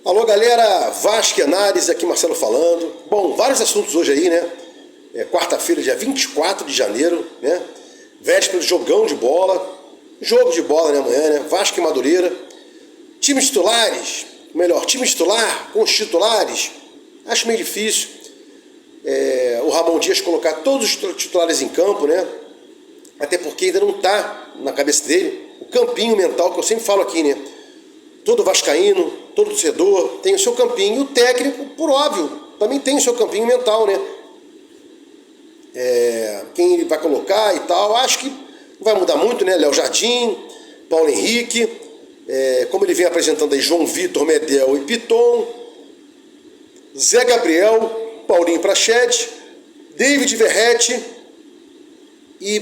Alô galera, Vasco e Análise, aqui Marcelo falando. Bom, vários assuntos hoje aí, né? Quarta-feira, dia 24 de janeiro, né? Véspera do jogão de bola. Jogo de bola, né, amanhã, né? Vasco e Madureira. Times titulares, melhor, time titular com os titulares. Acho meio difícil o Ramon Dias colocar todos os titulares em campo, né? Até porque ainda não está na cabeça dele o campinho mental que eu sempre falo aqui, né? Todo vascaíno, todo torcedor tem o seu campinho. E o técnico, por óbvio, também tem o seu campinho mental, né? Quem ele vai colocar e tal. Acho que não vai mudar muito, né? Léo Jardim, Paulo Henrique, como ele vem apresentando aí, João Vitor, Medel e Piton, Zé Gabriel, Paulinho Praxedes, David Verrete, e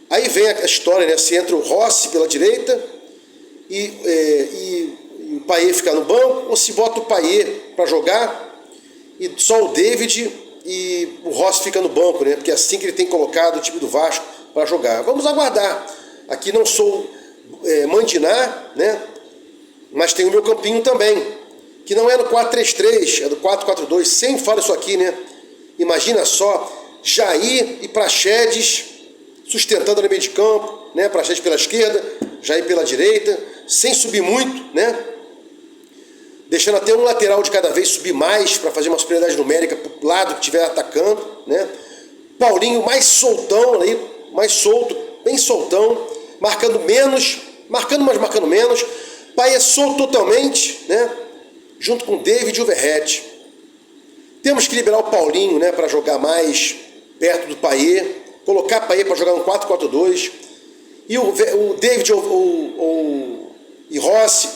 aí vem a história, né? Se entra o Rossi pela direita e o Payet ficar no banco, ou se bota o Payet para jogar e só o David e o Rossi fica no banco, né? Porque é assim que ele tem colocado o time do Vasco para jogar. Vamos aguardar. Aqui não sou mandinar, né? Mas tem o meu campinho também, que não é no 4-3-3, é do 4-4-2. Sempre falo isso aqui, né? Imagina só, Jair e Praxedes sustentando no meio de campo, né? Praxedes pela esquerda, Jair pela direita, sem subir muito, né? Deixando até um lateral de cada vez subir mais para fazer uma superioridade numérica para o lado que estiver atacando, né? Paulinho mais soltão ali, mais solto, bem soltão, marcando menos, mas marcando menos. Payet solto totalmente, né? Junto com o David e o Verrete. Temos que liberar o Paulinho, né, para jogar mais perto do Payet, colocar o Payet para jogar no 4-4-2. E o David e Rossi,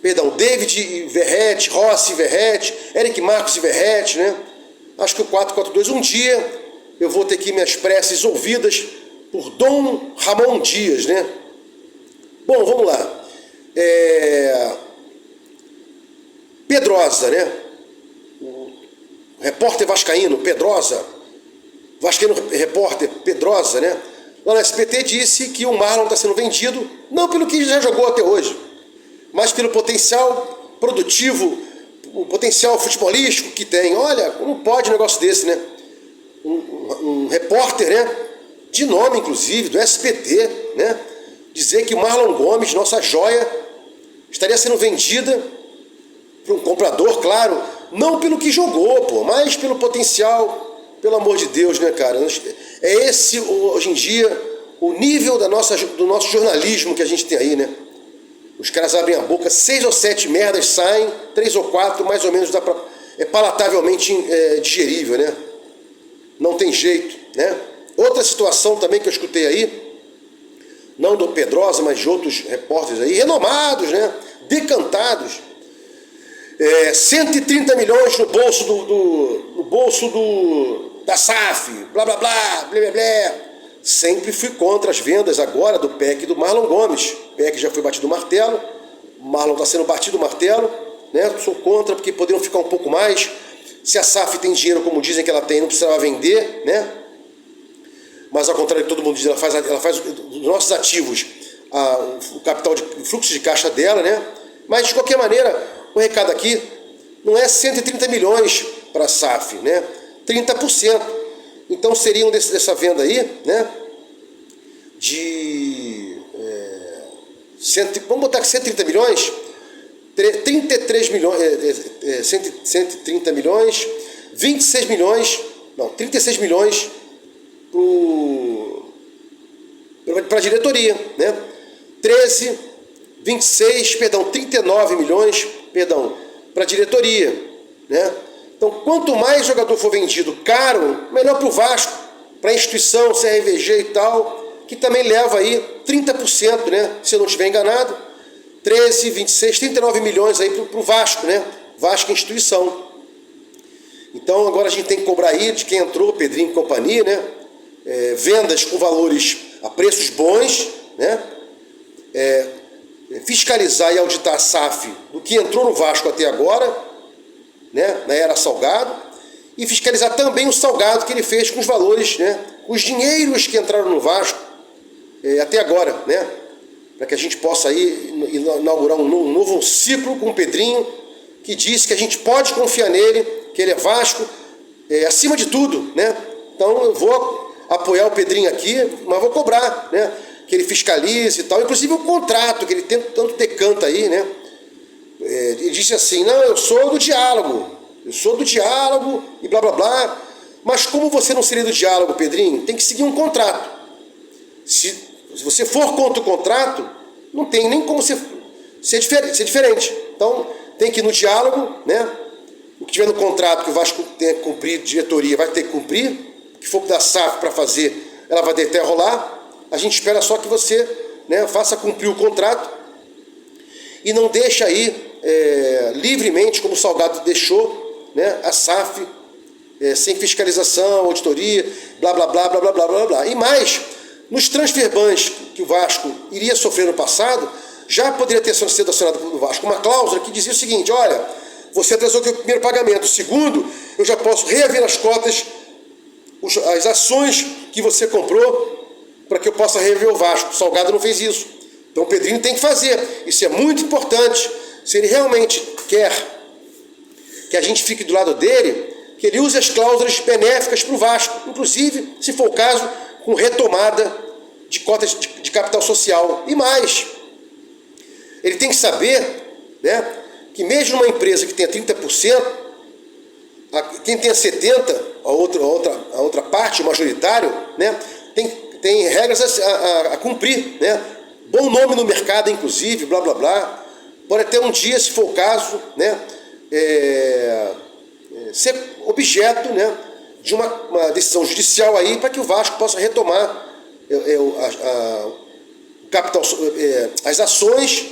perdão, David e Verrete, Rossi e Verrete, Eric Marcos e Verrete, né? Acho que o 4-4-2, um dia eu vou ter aqui minhas preces ouvidas por Dom Ramon Dias, né? Bom, vamos lá. Pedrosa, né? O repórter vascaíno, Pedrosa, vascaíno repórter Pedrosa, né? Lá no SBT disse que o Marlon está sendo vendido, não pelo que já jogou até hoje, mas pelo potencial produtivo, o potencial futebolístico que tem. Olha, como pode um negócio desse, né? Um repórter, né? De nome, inclusive, do SBT, né? Dizer que o Marlon Gomes, nossa joia, estaria sendo vendida para um comprador, claro, não pelo que jogou, pô, mas pelo potencial. Pelo amor de Deus, né, cara? É esse, hoje em dia, o nível do nosso jornalismo que a gente tem aí, né? Os caras abrem a boca, 6 ou 7 merdas saem, 3 ou 4, mais ou menos, é palatavelmente digerível, né? Não tem jeito, né? Outra situação também que eu escutei aí, não do Pedrosa, mas de outros repórteres aí, renomados, né? Decantados, 130 milhões no bolso da SAF, blá blá blá, blá blá blá. Sempre fui contra as vendas agora do PEC do Marlon Gomes. O PEC já foi batido o martelo, o Marlon está sendo batido o martelo, né? Sou contra porque poderiam ficar um pouco mais. Se a SAF tem dinheiro, como dizem que ela tem, não precisava vender, né? Mas ao contrário do que todo mundo diz, ela faz dos nossos ativos o capital o fluxo de caixa dela, né? Mas de qualquer maneira, o recado aqui não é 130 milhões para a SAF, né? 30%. Então seriam dessa venda aí, né? Vamos botar que 130 milhões, 33 milhões, 130 milhões, 26 milhões, não, 36 milhões para a diretoria, né? 39 milhões, para a diretoria, né? Então, quanto mais jogador for vendido caro, melhor para o Vasco, para a instituição, CRVG e tal, que também leva aí 30%, né? Se eu não estiver enganado, 13, 26, 39 milhões aí para o Vasco, né? Vasco é instituição. Então, agora a gente tem que cobrar aí de quem entrou, Pedrinho e companhia, né? Vendas com valores a preços bons, né? Fiscalizar e auditar a SAF do que entrou no Vasco até agora, né, na era Salgado, e fiscalizar também o Salgado que ele fez com os valores, né, os dinheiros que entraram no Vasco até agora, né, para que a gente possa aí inaugurar um novo ciclo com o Pedrinho que disse que a gente pode confiar nele, que ele é Vasco, acima de tudo, né? Então eu vou apoiar o Pedrinho aqui, mas vou cobrar, né? Que ele fiscalize e tal, inclusive o contrato que ele tanto decanta aí, né? Ele disse assim, não, eu sou do diálogo e blá blá blá. Mas como você não seria do diálogo, Pedrinho, tem que seguir um contrato. Se você for contra o contrato, não tem nem como ser diferente. Então tem que ir no diálogo, né? O que tiver no contrato que o Vasco tem que cumprir, diretoria vai ter que cumprir, o que for da SAF para fazer, ela vai ter até rolar. A gente espera só que você, né, faça cumprir o contrato e não deixa aí livremente, como o Salgado deixou, né, a SAF sem fiscalização, auditoria, blá blá blá blá blá blá blá blá. E mais, nos transfer bans que o Vasco iria sofrer no passado, já poderia ter sido acionado pelo Vasco uma cláusula que dizia o seguinte, olha, você atrasou o primeiro pagamento, o segundo, eu já posso reaver as cotas, as ações que você comprou, para que eu possa reaver o Vasco. O Salgado não fez isso. Então o Pedrinho tem que fazer. Isso é muito importante. Se ele realmente quer que a gente fique do lado dele, que ele use as cláusulas benéficas para o Vasco, inclusive, se for o caso, com retomada de cotas de capital social. E mais, ele tem que saber, né, que mesmo uma empresa que tenha 30%, quem tenha 70%, a outra parte, o majoritário, né, tem regras a cumprir, né? Bom nome no mercado, inclusive, blá blá blá. Pode até um dia, se for o caso, né, ser objeto, né, de uma decisão judicial aí para que o Vasco possa retomar o capital, as ações,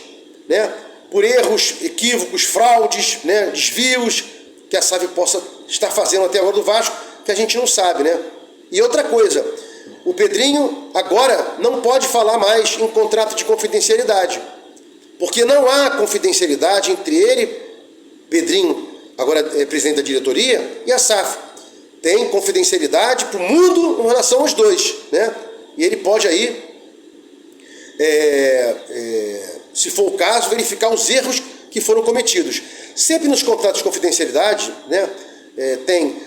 né, por erros, equívocos, fraudes, né, desvios que a SAF possa estar fazendo até agora do Vasco, que a gente não sabe, né? E outra coisa, o Pedrinho agora não pode falar mais em contrato de confidencialidade, porque não há confidencialidade entre ele, Pedrinho, agora é presidente da diretoria, e a SAF. Tem confidencialidade para o mundo em relação aos dois, né? E ele pode aí, se for o caso, verificar os erros que foram cometidos. Sempre nos contratos de confidencialidade, né, tem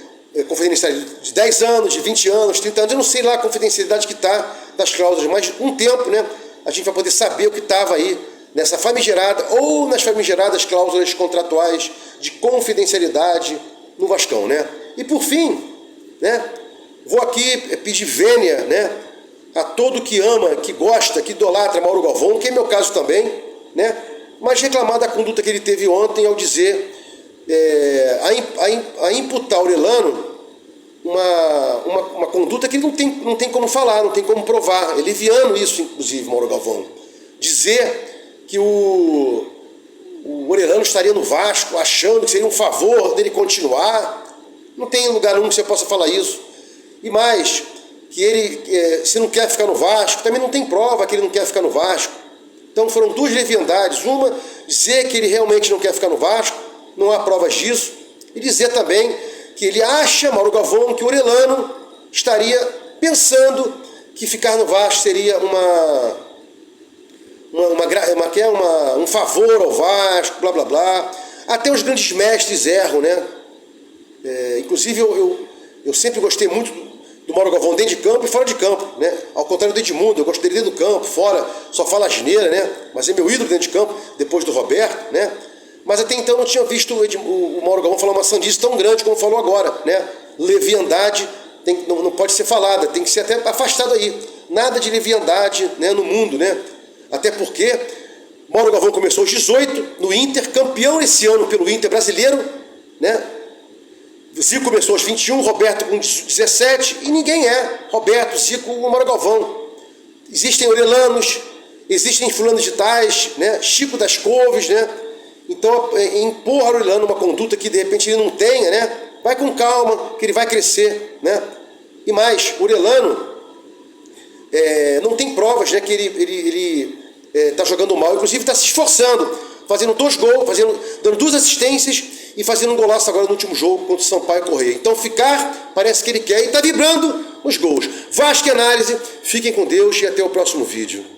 confidencialidade de 10 anos, de 20 anos, 30 anos, eu não sei lá a confidencialidade que está das cláusulas, mas um tempo, né, a gente vai poder saber o que estava aí nessa famigerada ou nas famigeradas cláusulas contratuais de confidencialidade no Vascão, né? E por fim, né, vou aqui pedir vênia, né, a todo que ama, que gosta, que idolatra Mauro Galvão, que é meu caso também, né, mas reclamar da conduta que ele teve ontem ao dizer, a imputar ao Orelano uma conduta que ele não tem como falar, não tem como provar. É leviano isso, inclusive, Mauro Galvão. Dizer que o Orelano estaria no Vasco achando que seria um favor dele continuar. Não tem lugar nenhum que você possa falar isso. E mais, que ele, se não quer ficar no Vasco, também não tem prova que ele não quer ficar no Vasco. Então foram duas leviandades. Uma, dizer que ele realmente não quer ficar no Vasco, não há provas disso. E dizer também que ele acha, Mauro Galvão, que o Orelano estaria pensando que ficar no Vasco seria um favor ao Vasco, blá blá blá. Até os grandes mestres erram, né? Inclusive eu sempre gostei muito do Mauro Galvão dentro de campo e fora de campo, né? Ao contrário do Edmundo, eu gosto dele dentro do campo, fora, só fala asneira, né? Mas é meu ídolo dentro de campo, depois do Roberto, né? Mas até então eu não tinha visto o Mauro Galvão falar uma sandice tão grande como falou agora, né? Leviandade não pode ser falada, tem que ser até afastado aí. Nada de leviandade, né, no mundo, né? Até porque Mauro Galvão começou aos 18 no Inter, campeão esse ano pelo Inter brasileiro, né? Zico começou aos 21, Roberto com 17, e ninguém é Roberto, Zico ou Mauro Galvão. Existem Orelanos, existem fulanos de tais, né? Chico das Couves, né? Então, impor ao Orelano uma conduta que de repente ele não tenha, né? Vai com calma, que ele vai crescer, né? E mais, o Orelano não tem provas, né, que ele está jogando mal, inclusive está se esforçando, fazendo 2 gols, dando 2 assistências e fazendo um golaço agora no último jogo contra o Sampaio Corrêa. Então ficar, parece que ele quer e está vibrando os gols. Vasco e análise, fiquem com Deus e até o próximo vídeo.